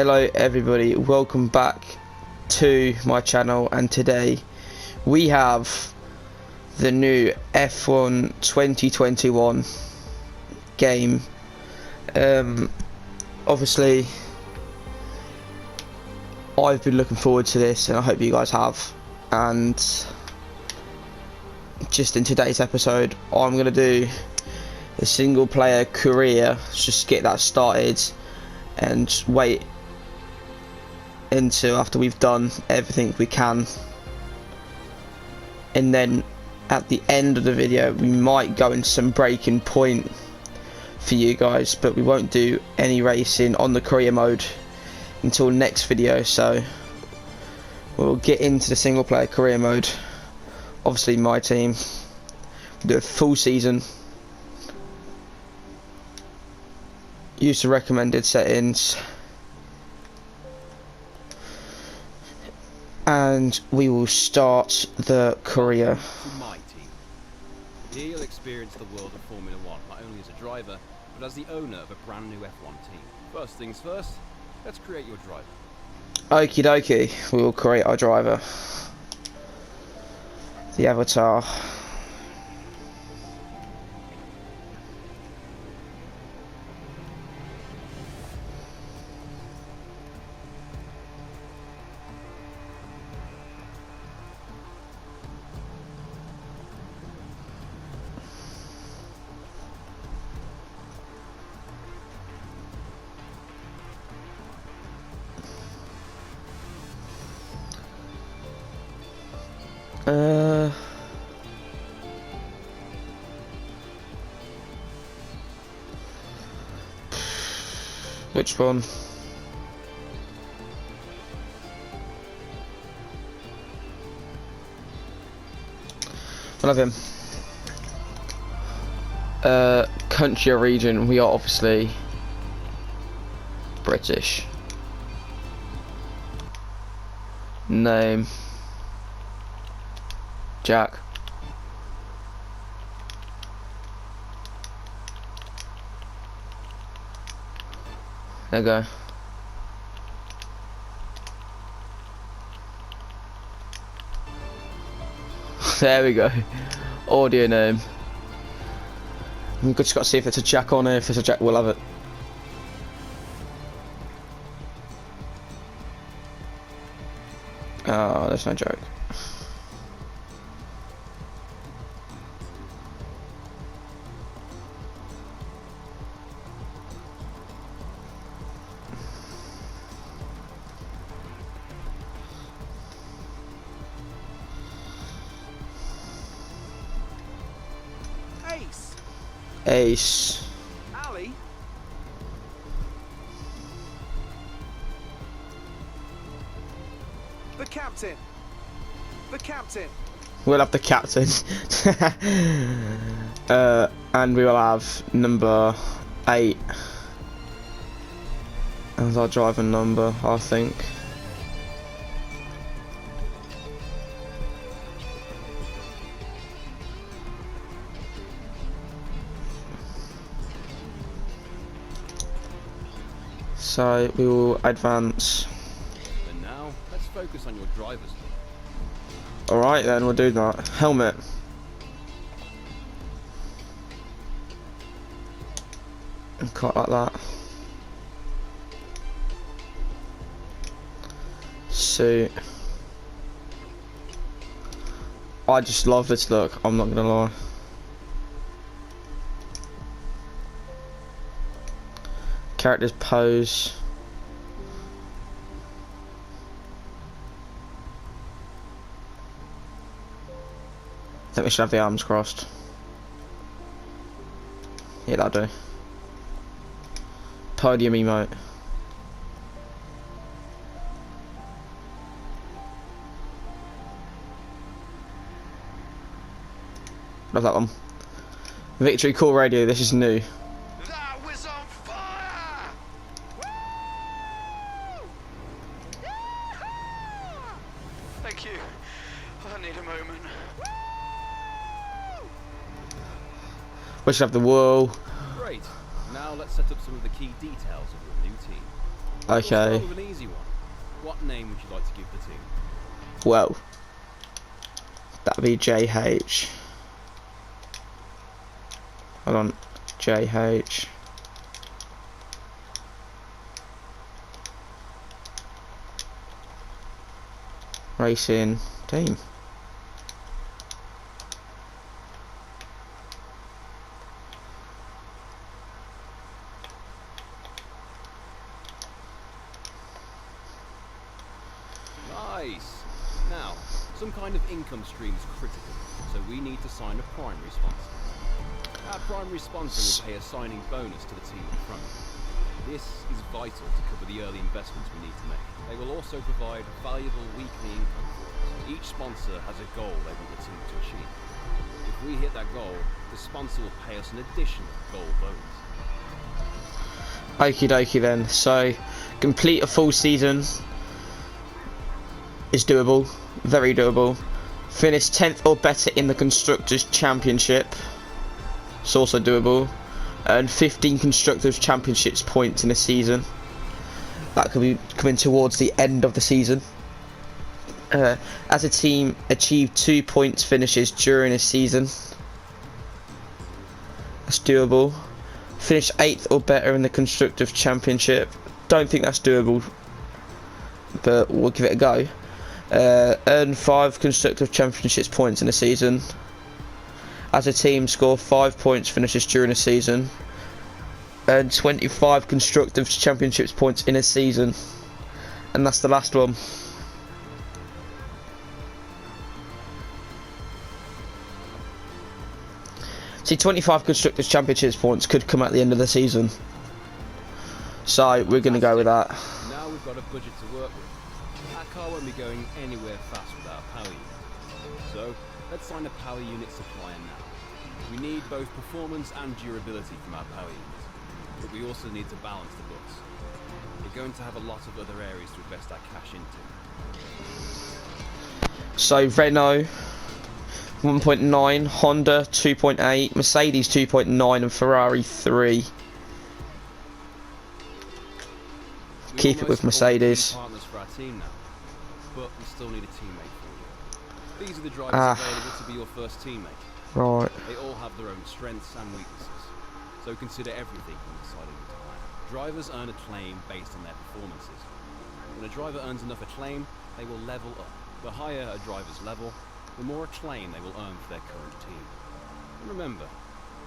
Hello everybody, welcome back to my channel, and today we have the new F1 2021 game. Obviously I've been looking forward to this and I hope you guys have, and just in today's episode I'm going to do a single player career, just get that started and wait until after we've done everything we can, and then at the end of the video we might go into some breaking point for you guys, but we won't do any racing on the career mode until next video. So we'll get into the single player career mode. Obviously my team will do a full season, use the recommended settings, and we will start the career. My team. Here you'll experience the world of Formula One, not only as a driver, but as the owner of a brand new F1 team. First things first, let's create your driver. Okie dokie, we will create our driver. The avatar. Which one? We'll have him. Country or region, we are obviously British. Name Jack. There we go. There we go. Audio name. We've just got to see if it's a Jack on it. If it's a Jack, we'll have it. Oh, there's no joke. Ace. Ali? The captain. The captain. We'll have the captain. And we will have number 8 as our driver number, I think. So we will advance. And now, let's focus on your drivers. Alright then, we'll do that. Helmet. And quite like that. Suit. I just love this look, I'm not gonna lie. Characters pose. I think we should have the arms crossed. Yeah, that'll do. Podium emote. Love that one. Victory Call Radio, this is new. That was on fire! Woo! Thank you. I need a moment. We should have the wall. Great. Now let's set up some of the key details of your new team. We'll start Okay. with an easy one. What name would you like to give the team? Well, that'd be JH. Hold on. JH. Racing team. Nice. Now, some kind of income stream is critical, so we need to sign a primary sponsor. Our primary sponsor will pay a signing bonus to the team in front. This is vital to cover the early investments we need to make. They will also provide valuable weekly income for us. Each sponsor has a goal they want the team to achieve. If we hit that goal, the sponsor will pay us an additional goal bonus. Okie dokie then. So, complete a full season is doable. Very doable. Finish 10th or better in the Constructors' Championship. It's also doable. Earn 15 Constructors' Championships points in a season. That could be coming towards the end of the season. As a team, achieve 2 points finishes during a season. That's doable. Finish 8th or better in the Constructors' Championship. Don't think that's doable, but we'll give it a go. Earn 5 Constructors' Championships points in a season. As a team, score 5 points finishes during a season. Earn 25 Constructors' Championships points in a season. And that's the last one. See, 25 Constructors' Championships points could come at the end of the season. So, we're going to go with that. Now we've got a budget to work with. Our car won't be going anywhere fast without a power unit. So, let's sign a power unit supplier now. We need both performance and durability from our power units, but we also need to balance the books. We're going to have a lot of other areas to invest our cash into. So, Renault 1.9, Honda 2.8, Mercedes 2.9 and Ferrari 3. We Keep it with almost have all the key Mercedes. partners for our team now, but we still need a teammate for you. These are the drivers Ah. available to be your first teammate. Right. They all have their own strengths and weaknesses, so consider everything when deciding who to hire. Drivers earn acclaim based on their performances. When a driver earns enough acclaim, they will level up. The higher a driver's level, the more acclaim they will earn for their current team. And remember,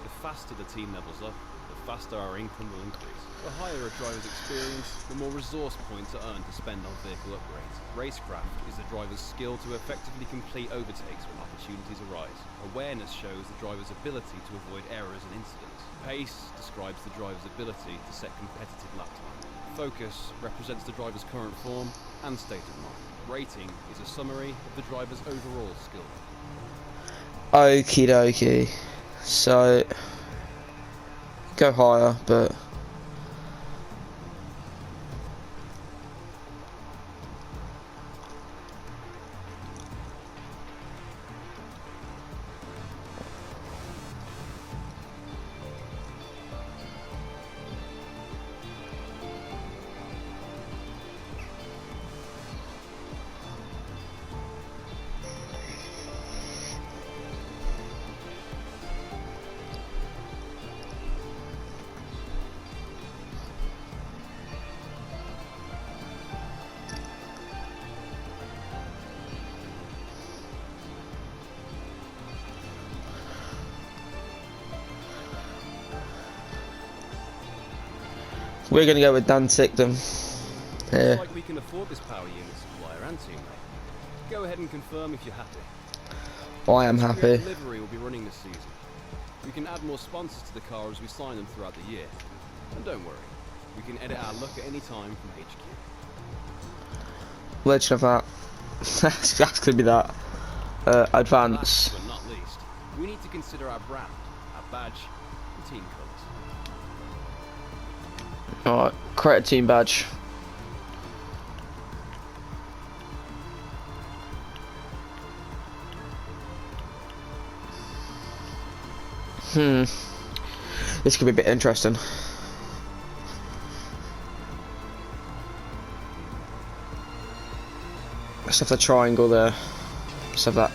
the faster the team levels up, the faster our income will increase. The higher a driver's experience, the more resource points are earned to spend on vehicle upgrades. Racecraft is the driver's skill to effectively complete overtakes when opportunities arise. Awareness shows the driver's ability to avoid errors and incidents. Pace describes the driver's ability to set competitive lap time. Focus represents the driver's current form and state of mind. Rating is a summary of the driver's overall skill level. Okie dokie. So, go higher, but we're going to go with Dan Tickdom. Yeah. Looks like we can afford this power unit supplier and teammate. Go ahead and confirm if you're happy. I am Create happy. Delivery will be running this season. We can add more sponsors to the car as we sign them throughout the year. And don't worry, we can edit our look at any time from HQ. Let's have that. That's going to be that. Advance. Last but not least, we need to consider our brand, our badge, and team colours. Alright, create a team badge. This could be a bit interesting. Let's have the triangle there. Let's have that.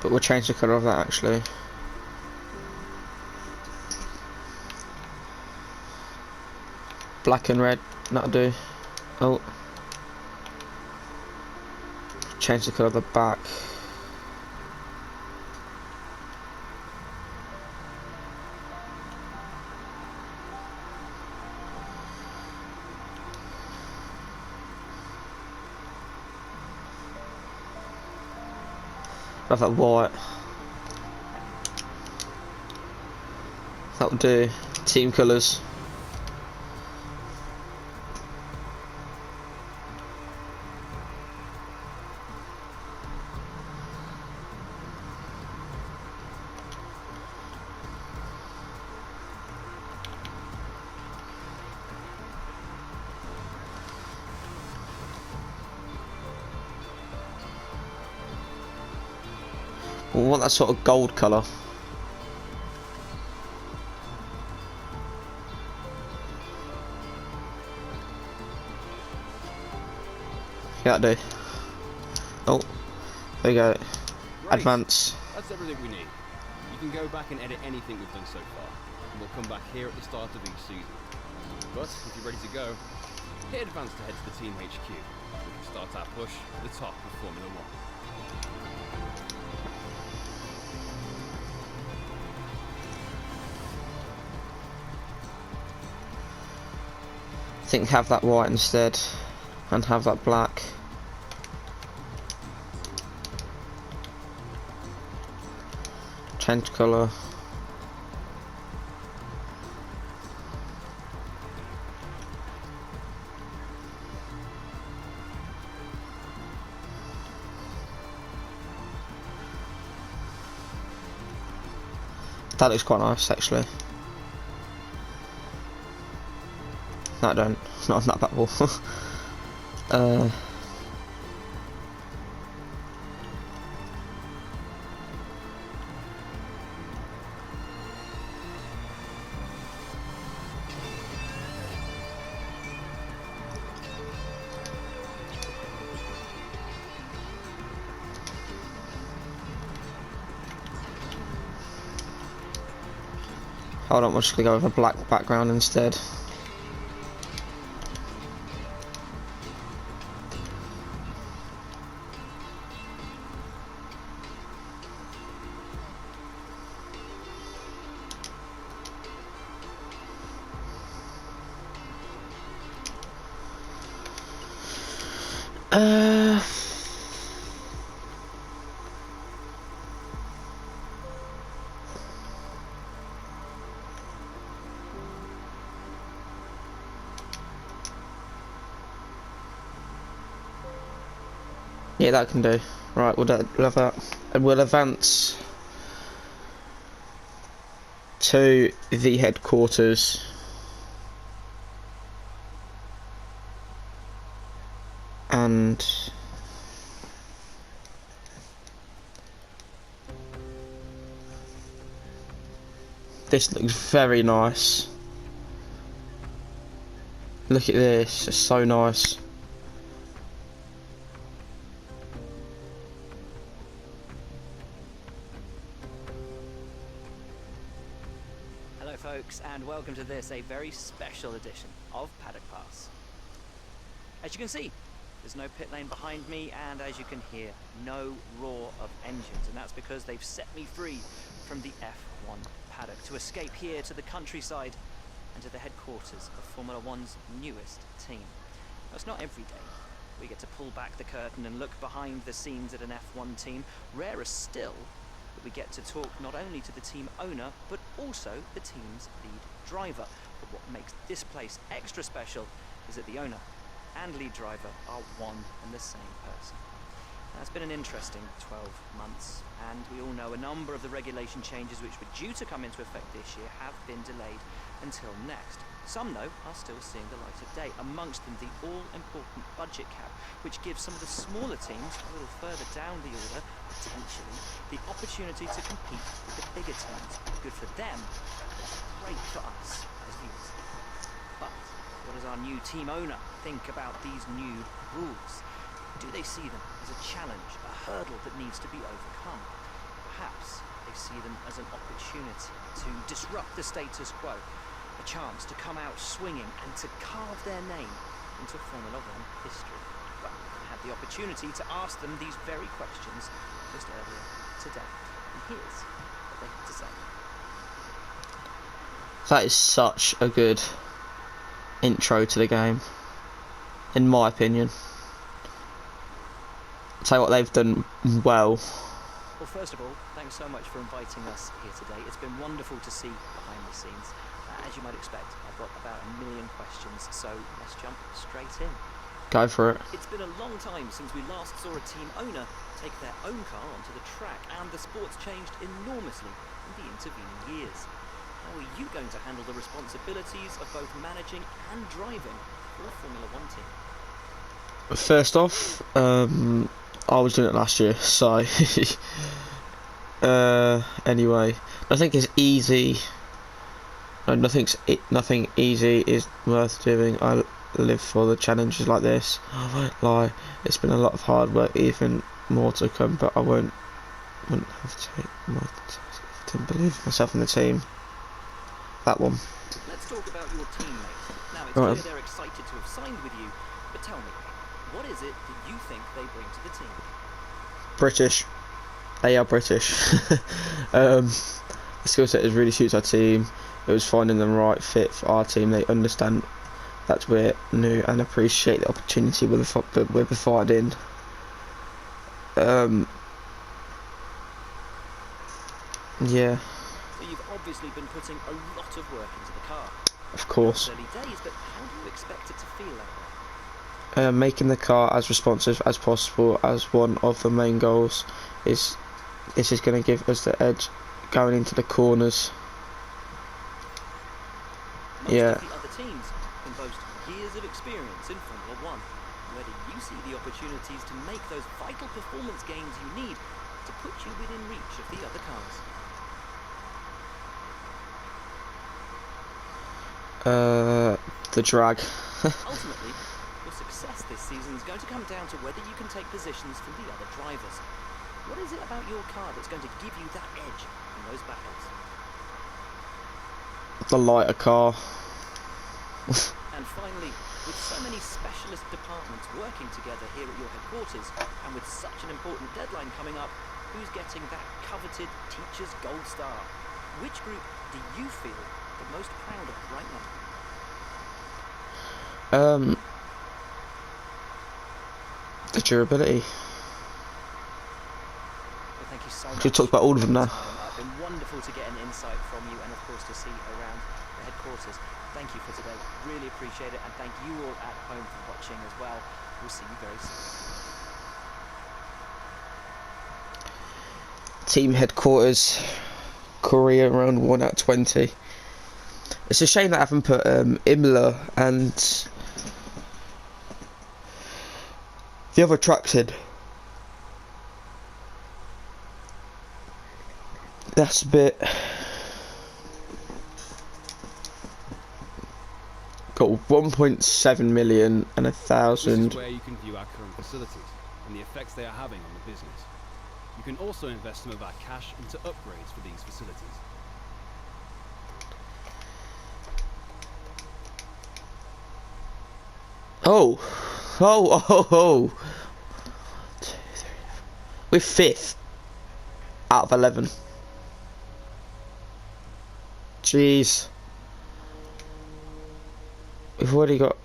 But we'll change the colour of that actually. Black and red, that'll do. Oh. Change the colour of the back. Have that white. That'll do. Team colours. We want that sort of gold colour. Yeah, that'll do. Oh, there we go. Great. Advance. That's everything we need. You can go back and edit anything we've done so far, and we'll come back here at the start of each season. But if you're ready to go, hit advance to head to the team HQ. We can start our push at the top of Formula 1. I think have that white instead, and have that black. Change colour. That looks quite nice actually. No, I don't. Not that ball. Hold on, we're just gonna go with a black background instead. Yeah, that can do. Right, we'll have that. And we'll advance to the headquarters. And this looks very nice. Look at this, it's so nice. Hello folks, and welcome to this, a very special edition of Paddock Pass. As you can see, there's no pit lane behind me, and as you can hear, no roar of engines, and that's because they've set me free from the F1 paddock to escape here to the countryside and to the headquarters of Formula One's newest team. Now, it's not every day we get to pull back the curtain and look behind the scenes at an F1 team. Rarer still, we get to talk not only to the team owner, but also the team's lead driver. But what makes this place extra special is that the owner and lead driver are one and the same person. Now, it's been an interesting 12 months, and we all know a number of the regulation changes which were due to come into effect this year have been delayed until next. Some, though, are still seeing the light of day, amongst them the all-important budget cap, which gives some of the smaller teams a little further down the order, potentially, the opportunity to compete with the bigger teams. Good for them, great for us as viewers. But what does our new team owner think about these new rules? Do they see them as a challenge, a hurdle that needs to be overcome? Perhaps they see them as an opportunity to disrupt the status quo, a chance to come out swinging and to carve their name into Formula One history. Well, I had the opportunity to ask them these very questions just earlier today. And here's what they had to say. That is such a good intro to the game, in my opinion. I'll tell you what, they've done well. Well, first of all, thanks so much for inviting us here today. It's been wonderful to see behind the scenes. As you might expect, I've got about a million questions, so let's jump straight in. Go for it. It's been a long time since we last saw a team owner take their own car onto the track, and the sport's changed enormously in the intervening years. How are you going to handle the responsibilities of both managing and driving for a Formula One team? First off, I was doing it last year, so anyway, I think it's easy. No, nothing easy is worth doing. I live for the challenges like this. I won't lie, it's been a lot of hard work, even more to come, but I wouldn't have to take I didn't believe myself in the team. That one. Let's talk about your teammates. Now, it's Right. clear they're excited to have signed with you, but tell me, what is it that you think they bring to the team? British. They are British. The skill set is really suits our team. It was finding the right fit for our team. They understand that we're new and appreciate the opportunity we're providing. Yeah, So you've obviously been putting a lot of work into the car. of course. It's early days, but how do you expect it to feel that way? Making the car as responsive as possible as one of the main goals. This is going to give us the edge going into the corners. Most Yeah. of the other teams can boast years of experience in Formula One. Where do you see the opportunities to make those vital performance gains you need to put you within reach of the other cars? The drag. Ultimately, your success this season is going to come down to whether you can take positions from the other drivers. What is it about your car that's going to give you that edge in those battles? The lighter car. And finally, with so many specialist departments working together here at your headquarters, and with such an important deadline coming up, who's getting that coveted Teacher's Gold Star? Which group do you feel the most proud of right now? The durability. Well, thank you so much. We talked about all of them now. It's been wonderful to get an insight from you, and of course to see around the headquarters. Thank you for today. Really appreciate it, and thank you all at home for watching as well. We'll see you very soon. Team headquarters, Korea around 1 out of 20. It's a shame that I haven't put Imola and the other tracks in. That's a bit. Got 1.7 million and This is 1,000. where you can view our current facilities and the effects they are having on the business. You can also invest some of our cash into upgrades for these facilities. Oh. We're 5th out of 11. Jeez. We've already got.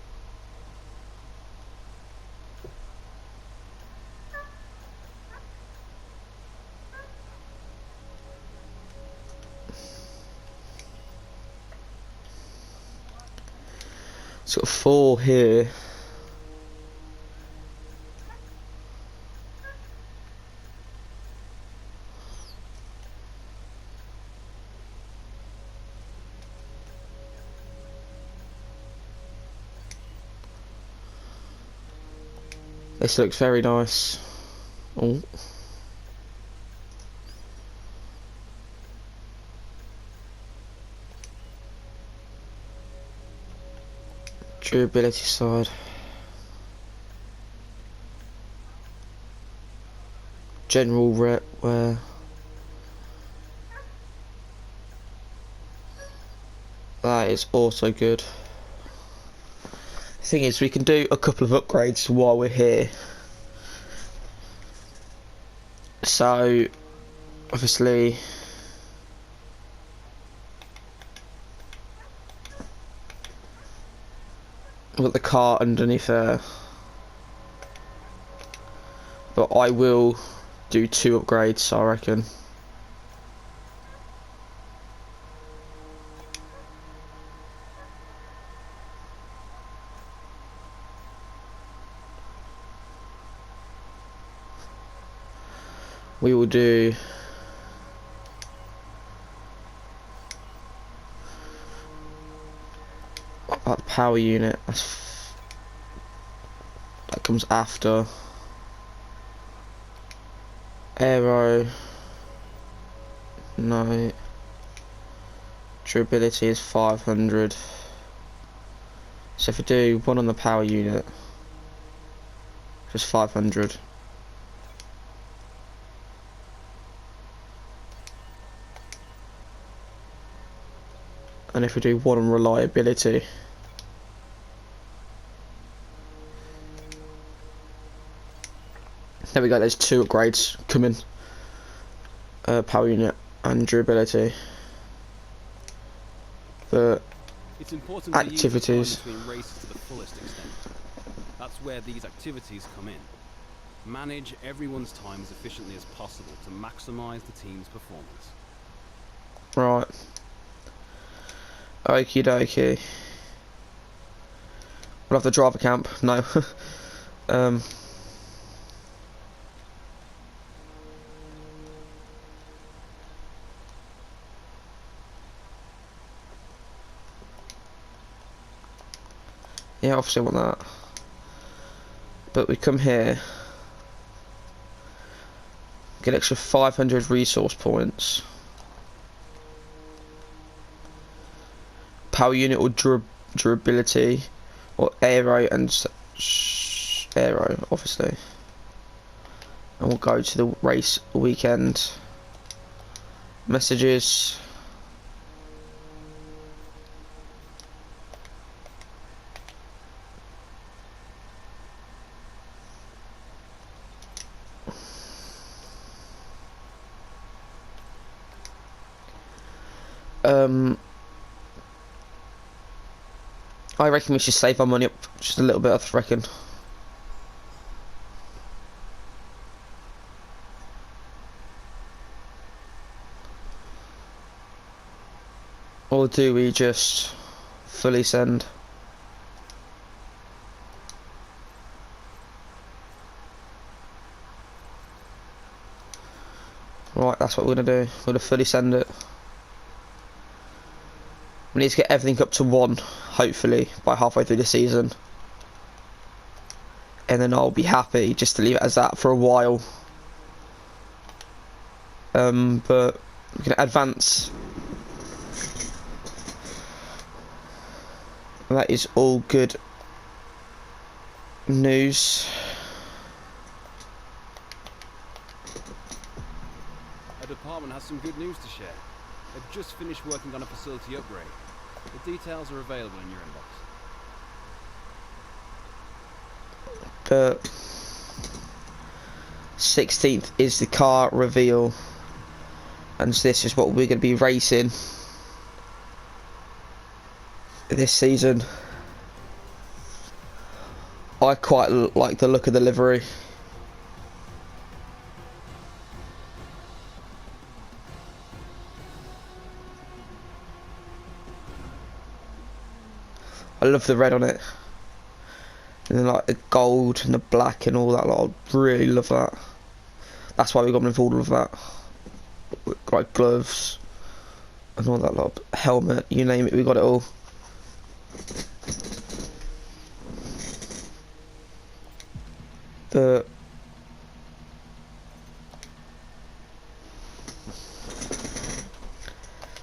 It's got 4 here. This looks very nice. Oh. Durability side. General rep wear. That is also good. Thing is, we can do a couple of upgrades while we're here. So, obviously, we've got the car underneath there, but I will do 2 upgrades, I reckon. We will do what about the power unit? That comes after. Aero, no. Durability is 500. So if we do 1 on the power unit, just 500. And if we do 1 on reliability, there we go, there's 2 upgrades coming. Power unit and durability. But It's important activities. to use the time between races to the fullest extent. That's where these activities come in. Manage everyone's time as efficiently as possible to maximize the team's performance. Right. Okie dokie. We'll have the driver camp. No. Yeah, obviously I want that. But we come here, get extra 500 resource points. Power unit or durability, or aero and aero, obviously. And we'll go to the race weekend. Messages. I reckon we should save our money up just a little bit, I reckon. Or do we just fully send? Right, that's what we're gonna do. We're gonna fully send it. We need to get everything up to 1, hopefully, by halfway through the season. And then I'll be happy just to leave it as that for a while. But we're gonna advance. And that is all good news. Our department has some good news to share. They've just finished working on a facility upgrade. The details are available in your inbox. But 16th is the car reveal, and this is what we're going to be racing this season. I quite like the look of the livery. I love the red on it. And then like the gold and the black and all that lot. I really love that. That's why we got him with all of that. Like gloves and all that lot. Helmet, you name it, we got it all. But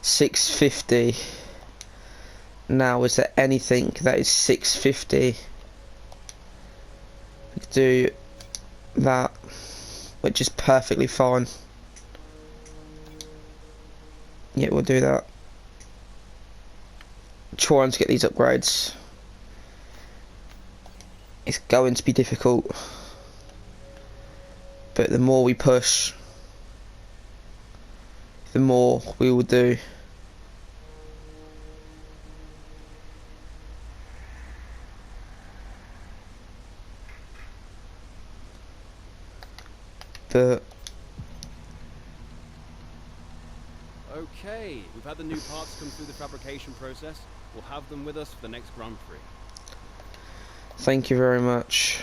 $650. Now, is there anything that is $650? We could do that, which is perfectly fine. Yeah, we'll do that. Trying to get these upgrades. It's going to be difficult, but the more we push, the more we will do. But Okay, we've had the new parts come through the fabrication process. We'll have them with us for the next Grand Prix. thank you very much.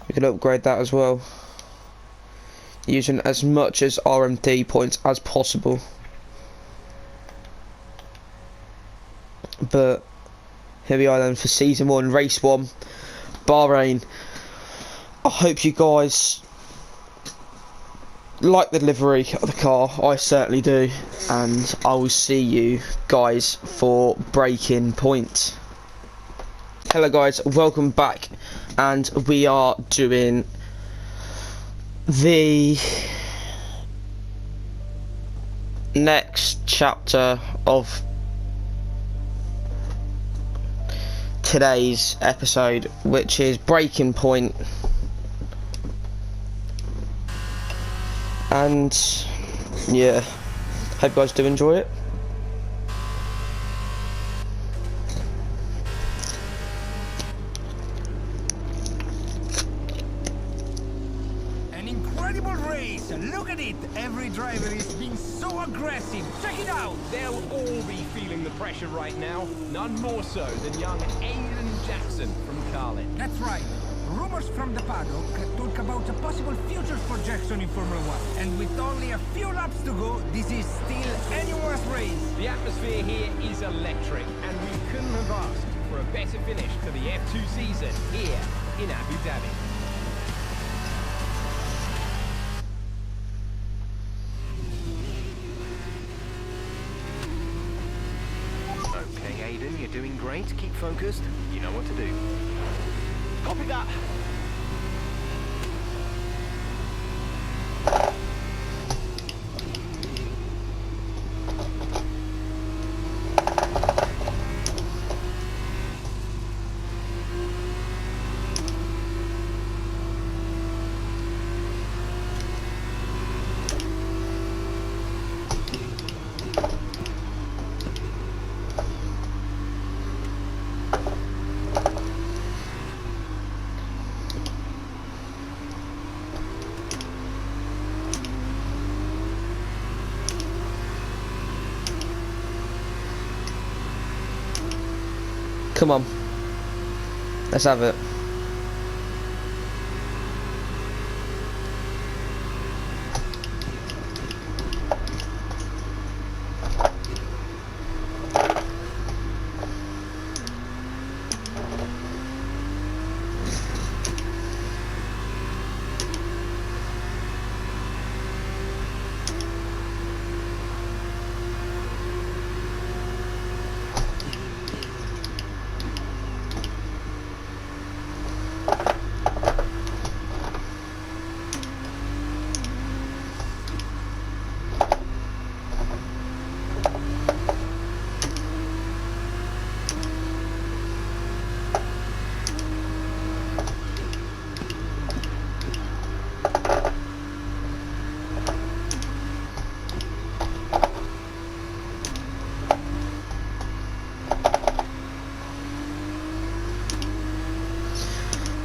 We can upgrade that as well, using as much as RMD points as possible. But here we are then for season 1, race 1, Bahrain. I hope you guys like the delivery of the car. I certainly do, and I will see you guys for Breaking Point. Hello guys, welcome back, and we are doing the next chapter of today's episode, which is Breaking Point. And yeah, hope you guys do enjoy it. An incredible race! Look at it! Every driver is being so aggressive! Check it out! They'll all be feeling the pressure right now, none more so than young Aiden Jackson from Carlin. That's right. Rumors from the paddock talk about a possible future for Jackson in Formula 1. And with only a few laps to go, this is still anyone's race. The atmosphere here is electric, and we couldn't have asked for a better finish to the F2 season here in Abu Dhabi. Okay, Aiden, you're doing great. Keep focused. You know what to do. Copy that. Come on, let's have it.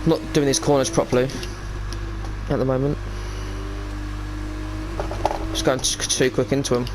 I'm not doing these corners properly at the moment. Just going too quick into them.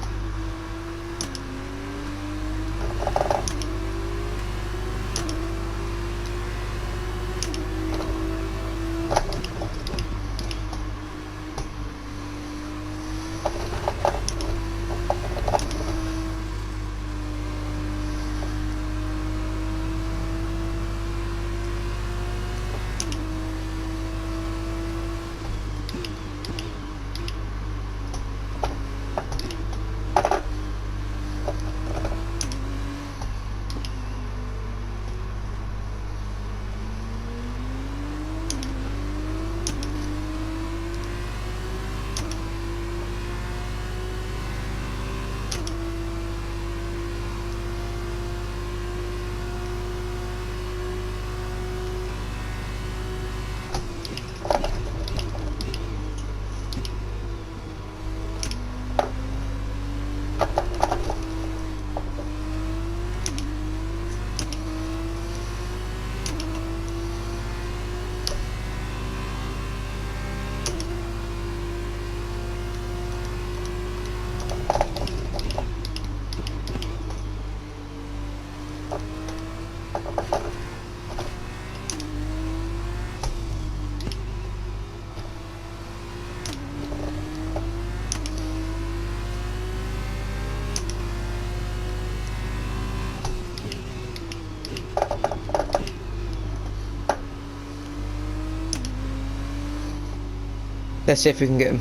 Let's see if we can get him.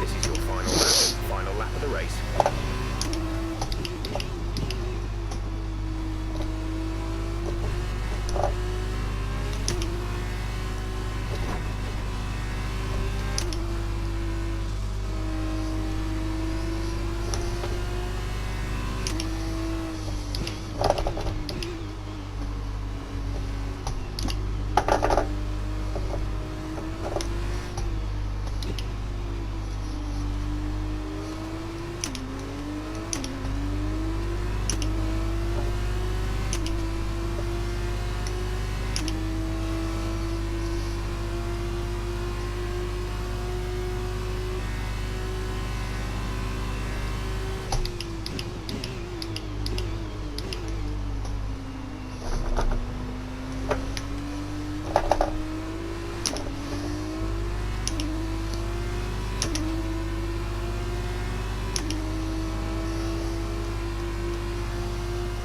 This is your final lap of the race.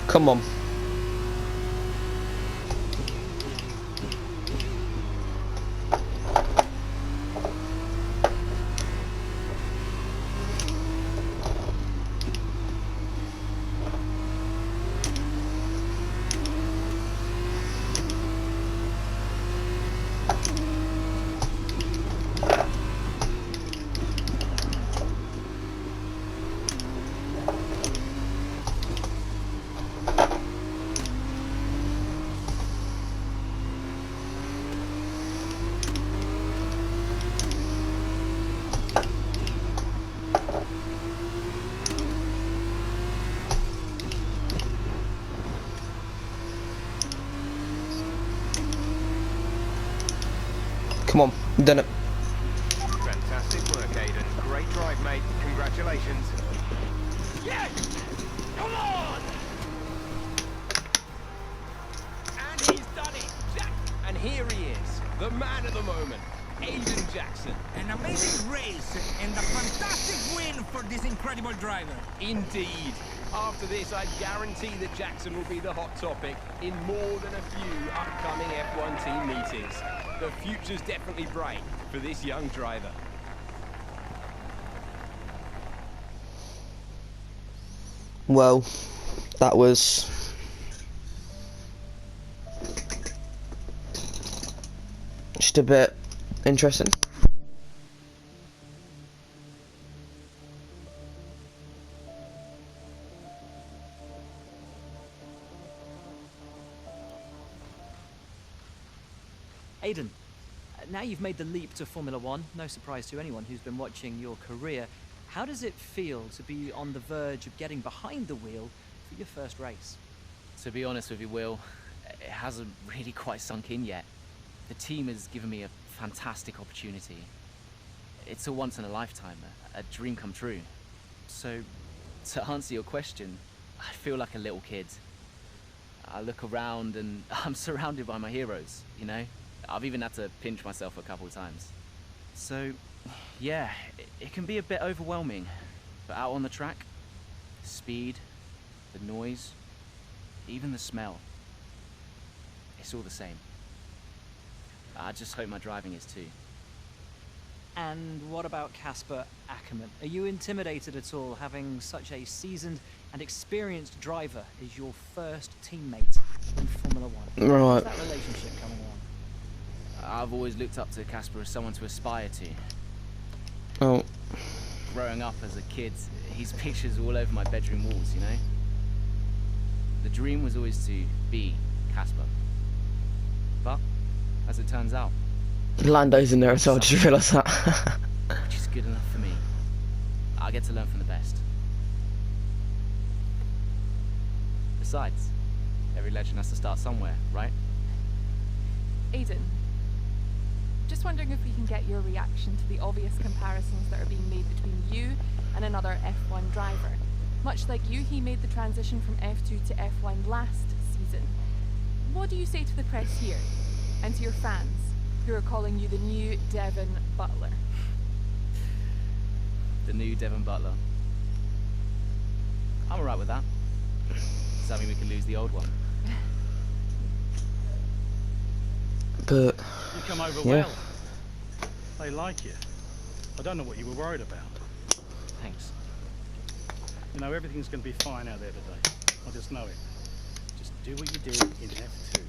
Come on. Come on, you've done it. Fantastic work, Aiden. Great drive, mate. Congratulations. Yes! Come on! And he's done it! And here he is, the man of the moment, Aiden Jackson. An amazing race and a fantastic win for this incredible driver. Indeed. After this, I guarantee that Jackson will be the hot topic in more than a few upcoming F1 team meetings. The future's definitely bright for this young driver. Well, that was just a bit interesting. Aiden, now you've made the leap to Formula One, no surprise to anyone who's been watching your career. How does it feel to be on the verge of getting behind the wheel for your first race? To be honest with you, Will, it hasn't really quite sunk in yet. The team has given me a fantastic opportunity. It's a once in a lifetime, a dream come true. So, to answer your question, I feel like a little kid. I look around and I'm surrounded by my heroes, you know? I've even had to pinch myself a couple of times. So, yeah, it can be a bit overwhelming. But out on the track, the speed, the noise, even the smell, it's all the same. I just hope my driving is too. And what about Casper Ackerman? Are you intimidated at all having such a seasoned and experienced driver as your first teammate in Formula One? Right. How's that relationship coming along? I've always looked up to Casper as someone to aspire to. Oh. Growing up as a kid, his pictures all over my bedroom walls, you know? The dream was always to be Casper. But, as it turns out, Lando's in there as well, did you realise that? which is good enough for me. I get to learn from the best. Besides, every legend has to start somewhere, right? Aiden, just wondering if we can get your reaction to the obvious comparisons that are being made between you and another F1 driver. Much like you, he made the transition from F2 to F1 last season. What do you say to the press here, and to your fans, who are calling you the new Devon Butler? The new Devon Butler. I'm alright with that. Does that mean we can lose the old one? But You come over yeah. well. They like you. I don't know what you were worried about. Thanks. You know, everything's going to be fine out there today. I just know it. Just do what you did in F2.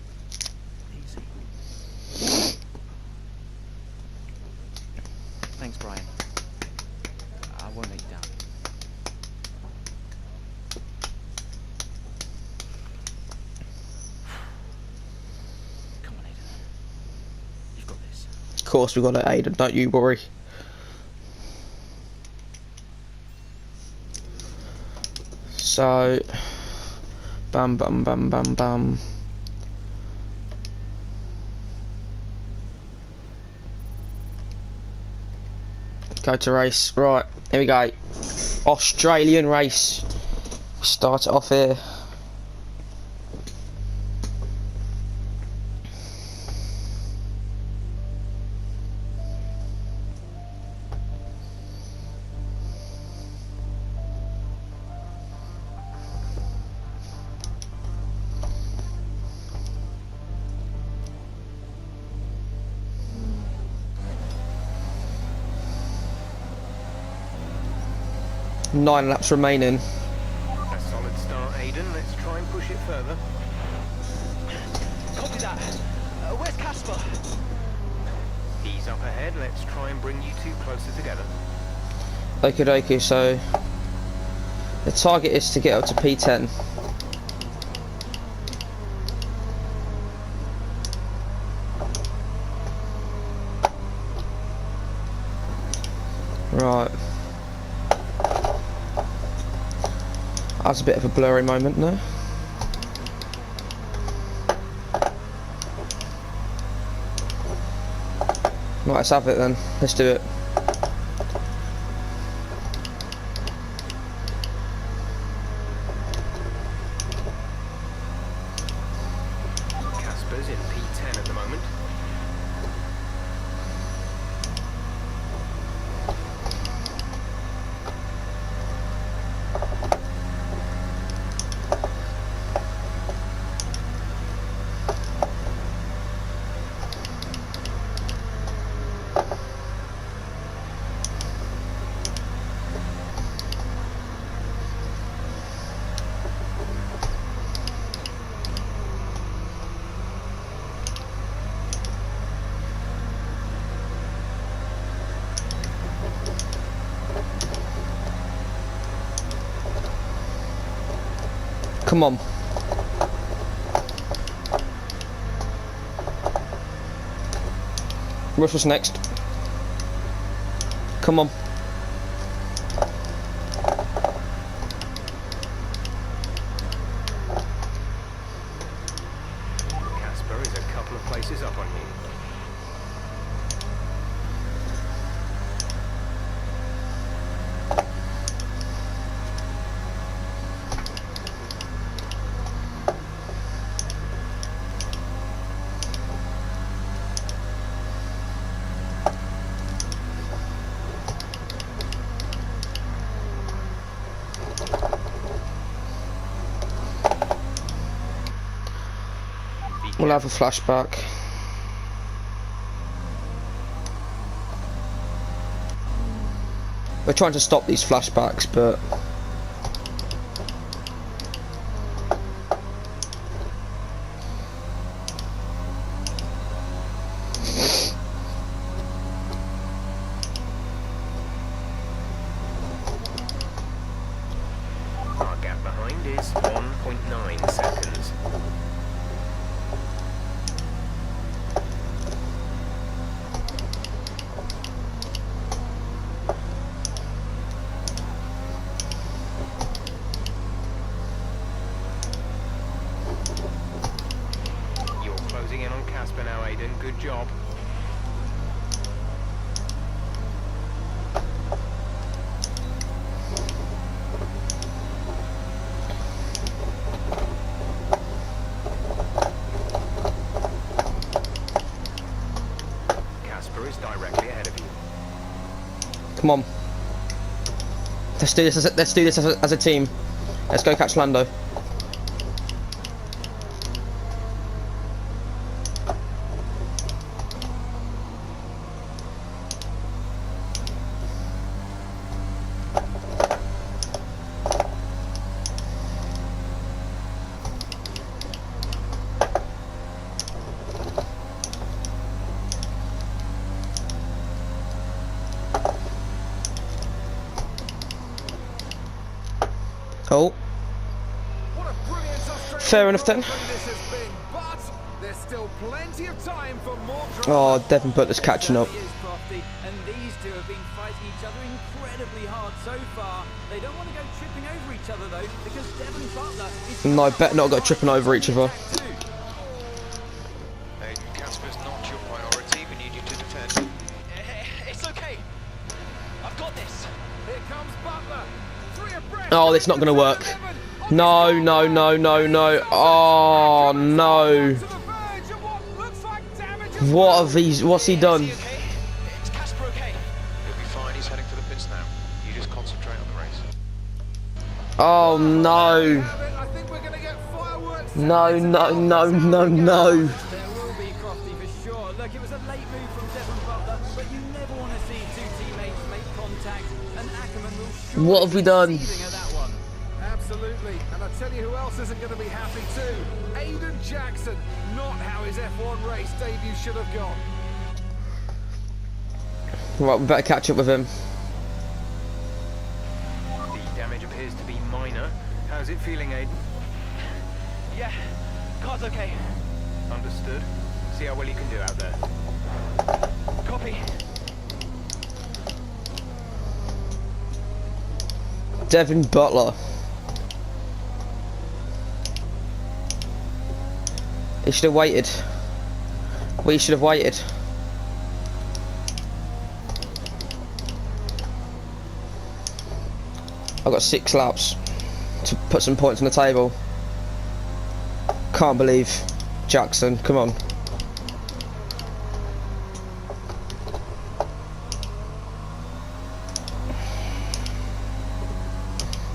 Easy. Thanks, Brian. I won't let you down. Come on, Aiden. You've got this. of course we got it, Aiden, don't you worry. So, bam, bam, bam, bam, bam. Go to race. Right, here we go. Australian race. Start it off here. Nine laps remaining. A solid start, Aiden. Let's try and push it further. Copy that. Where's Casper? He's up ahead. Let's try and bring you two closer together. Okie dokie, so the target is to get up to P10. Right. That was a bit of a blurry moment there. Right, let's have it then. Let's do it. Casper's in P10 at the moment. Come on. Russell's next. Come on. Casper is a couple of places up on you. We'll have a flashback. We're trying to stop these flashbacks, but Our gap behind is 1.9 seconds. You're closing in on Casper now, Aiden. Good job. Casper is directly ahead of you. come on. Let's do this as a team. Let's go catch Lando. Oh, What a brilliant Australian fair enough then. Grand Prix this has been, but there's still plenty of time for more Oh, drama. Devin Butler's catching up. It is Crofty, and these two have been fighting each other incredibly hard so far. They don't want to go tripping over each other though, because Devin Butler is No, I bet not got tripping over each other. Casper's not your priority. We need you to defend. It's okay. I've got this. Here comes Butler. Three abreast. Oh, it's not going to work. No, no, no, no, no. Oh, no. To the verge of what looks like damage. What have he, what's he done? Is he okay? Is Casper okay? He'll be fine. He's heading for the pits now. You just concentrate on the race. Oh, no. I think we're going to get fireworks. No, no, no, no, no. There will be Crofty for sure. Look, it was a late move from Devin Butler, but you never want to see two teammates make contact, and Ackerman will surely What have we done? be seething at that one. Absolutely, and I tell you who else isn't going to be happy too. Aiden Jackson, not how his F1 race debut should have gone. Right, we better catch up with him. The damage appears to be minor. How's it feeling, Aiden? Yeah, car's okay. Understood. See how well you can do out there. Copy. Devin Butler. He should have waited. We should have waited. I've got 6 laps to put some points on the table. Can't believe Jackson, come on.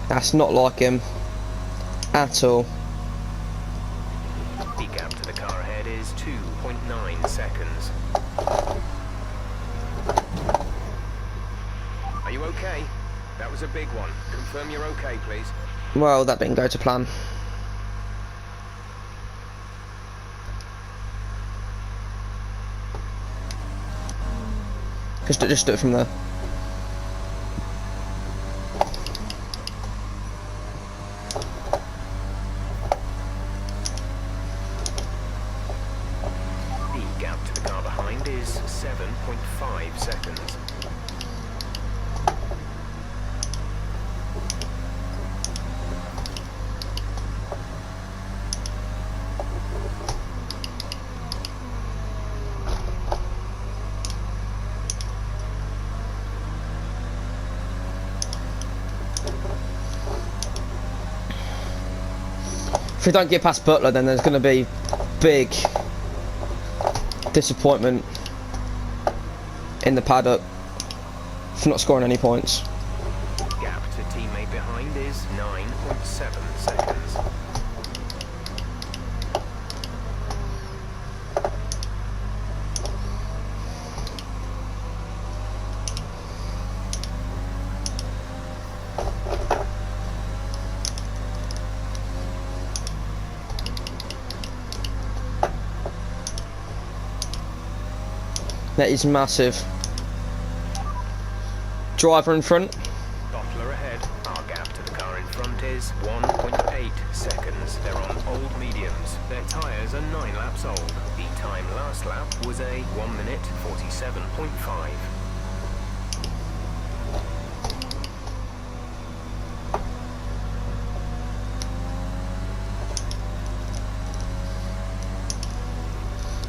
That's not like him at all. The gap to the car ahead is 2.9 seconds. Are you okay? That was a big one. Confirm you're okay, please. Well, that didn't go to plan. Just do it from there. The gap to the car behind is 7 If we don't get past Butler, then there's going to be big disappointment in the paddock for not scoring any points. Gap to teammate behind is 9.7 seconds. That is massive. Driver in front. Butler ahead. Our gap to the car in front is 1.8 seconds. They're on old mediums. Their tyres are 9 laps old. The time last lap was a 1 minute 47.5.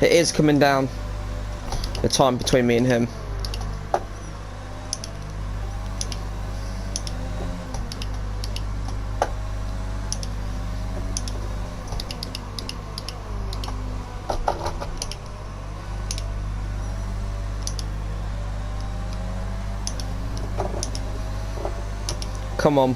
It is coming down. The time between me and him. Come on.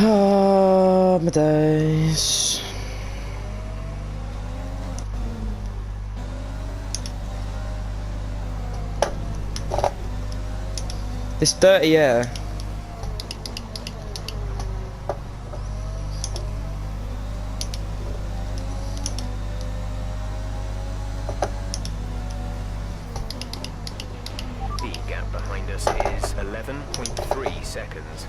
Oh, my days. It's dirty air. The gap behind us is 11.3 seconds.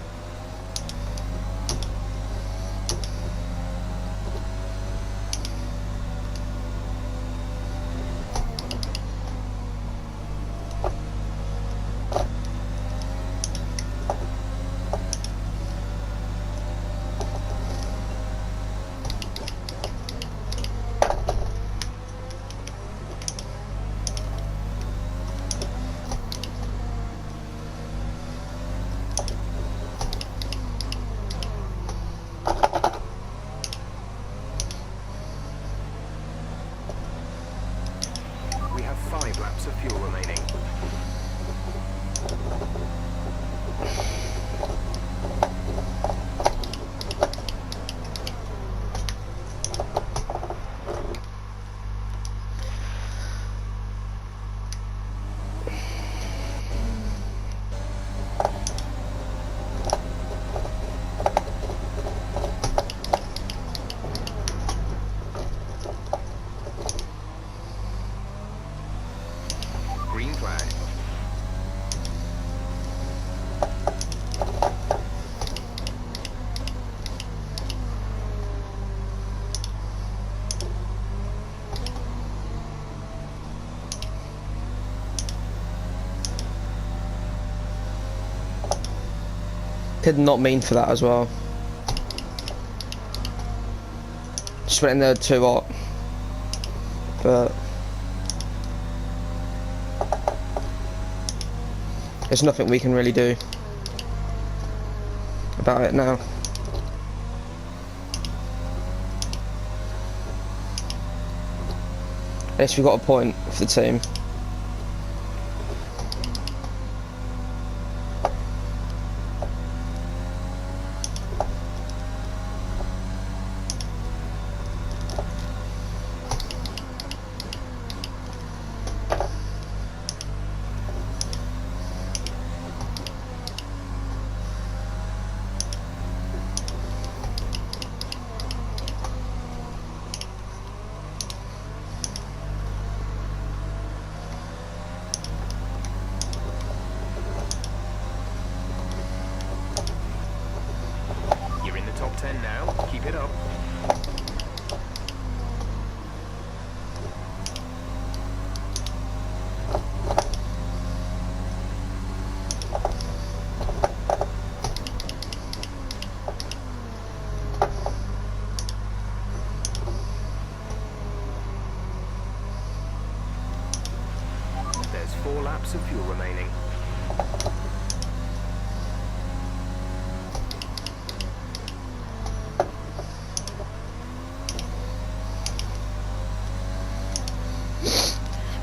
We have 5 laps of fuel remaining. Green flag. Did not mean for that as well. Just went in there too hot. But there's nothing we can really do about it now. At least we got a point for the team.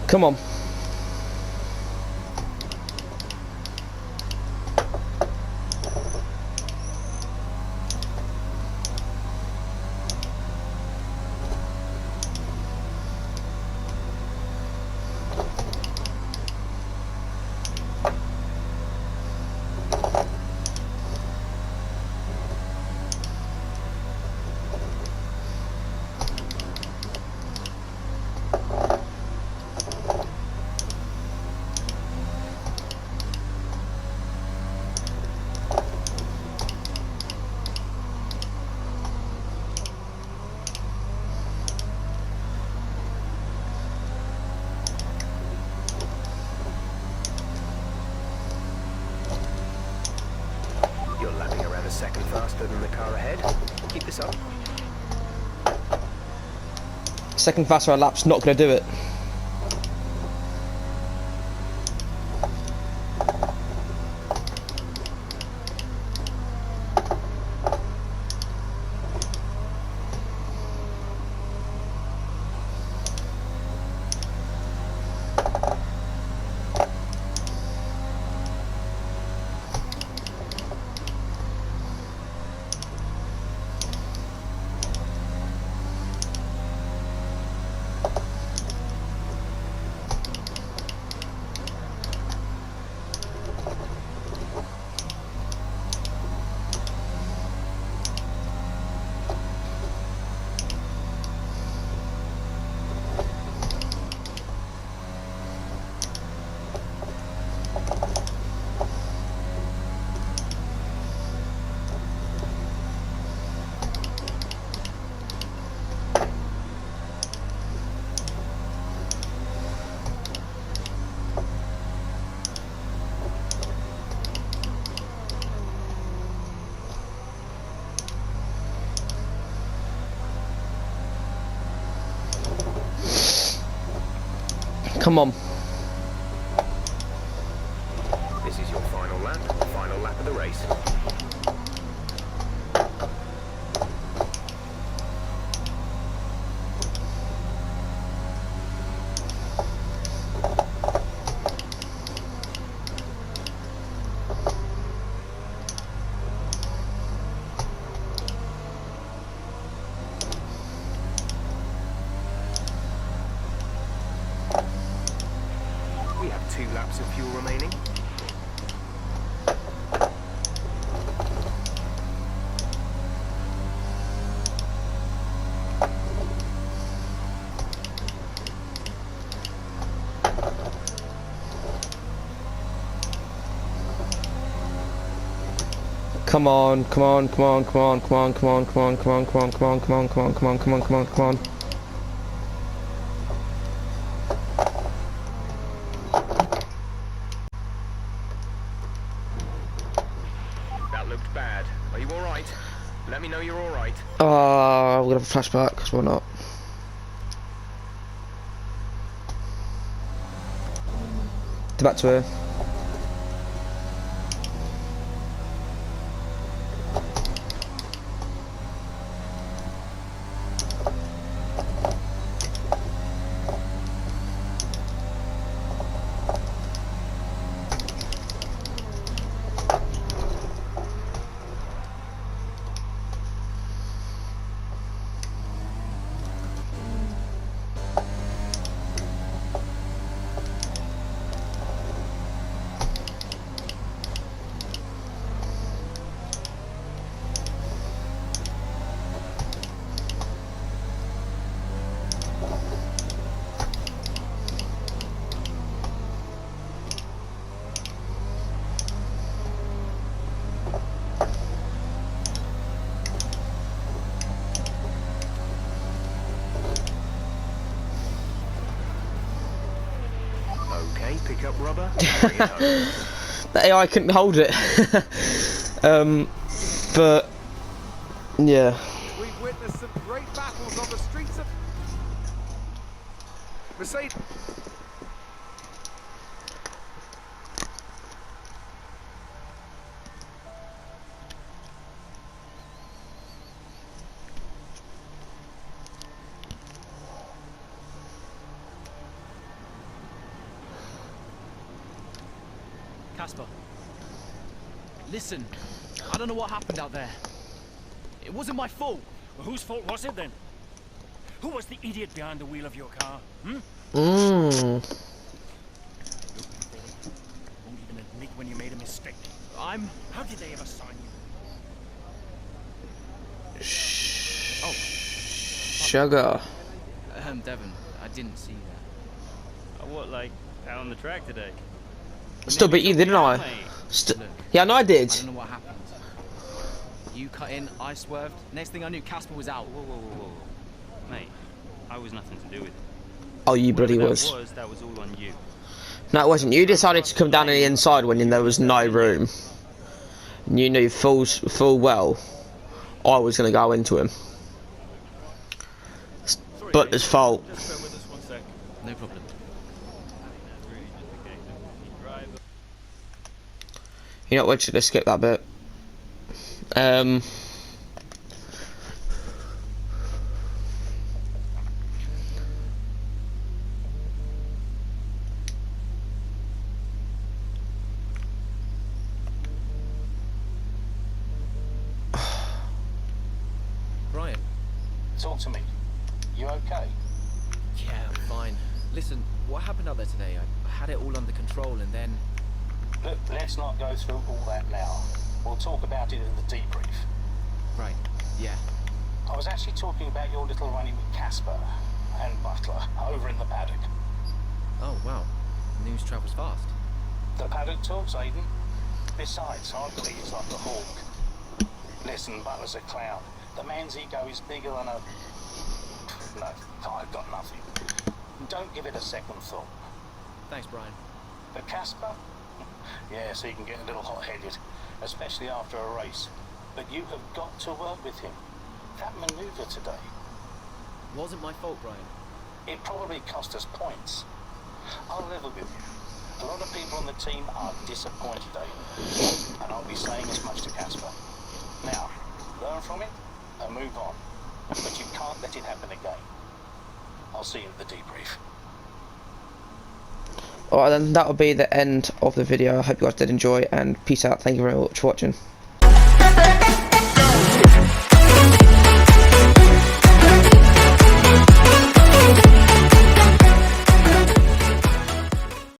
Come on. You're lapping around a second faster than the car ahead. Keep this up. Second faster a lap's not going to do it. Come on. This is your final lap of the race. We have 2 laps of fuel remaining. Come on, come on, come on, come on, come on, come on, come on, come on, come on, come on, come on, come on, come on, come on, come on, come on. That looked bad. Are you alright? Let me know you're alright. Oh, we're gonna have a flashback, because we're not. Back to her. Okay, pick up rubber. Bring it home. The AI couldn't hold it. But yeah. We've witnessed some great battles on the streets of Mercedes. Casper, listen. I don't know what happened out there. It wasn't my fault. Well, whose fault was it then? Who was the idiot behind the wheel of your car? Mm. Won't even admit when you made a mistake. How did they ever sign you? Sugar. Devon, I didn't see that. What, like, out on the track today? Still beat you, didn't I? Look, Yeah, I know I did. I don't know what happened. You cut in, I swerved. Next thing I knew, Casper was out. Whoa. Mate, I was nothing to do with it. Oh, you bloody Whatever was. that was all on you. No, it wasn't. You decided to come down on the inside when there was no room. And you knew full well I was going to go into him. Butler's fault. No problem. You know what, we should have skipped that bit. Brian. Talk to me. You okay? Yeah, I'm fine. Listen, what happened out there today? I had it all under control and then... Look, let's not go through all that now. We'll talk about it in the debrief. Right, yeah. I was actually talking about your little run-in with Casper and Butler over in the paddock. Oh, wow. News travels fast. The paddock talks, Aiden. Besides, I believe he's like a hawk. Listen, Butler's a clown. The man's ego is bigger than a... No, I've got nothing. Don't give it a second thought. Thanks, Brian. But Casper? Yes, he can get a little hot-headed, especially after a race. But you have got to work with him. That maneuver today... Wasn't my fault, Brian. It probably cost us points. I'll level with you. A lot of people on the team are disappointed, Aiden. And I'll be saying as much to Casper. Now, learn from it and move on. But you can't let it happen again. I'll see you at the debrief. Alright then, that'll be the end of the video. I hope you guys did enjoy, and peace out. Thank you very much for watching.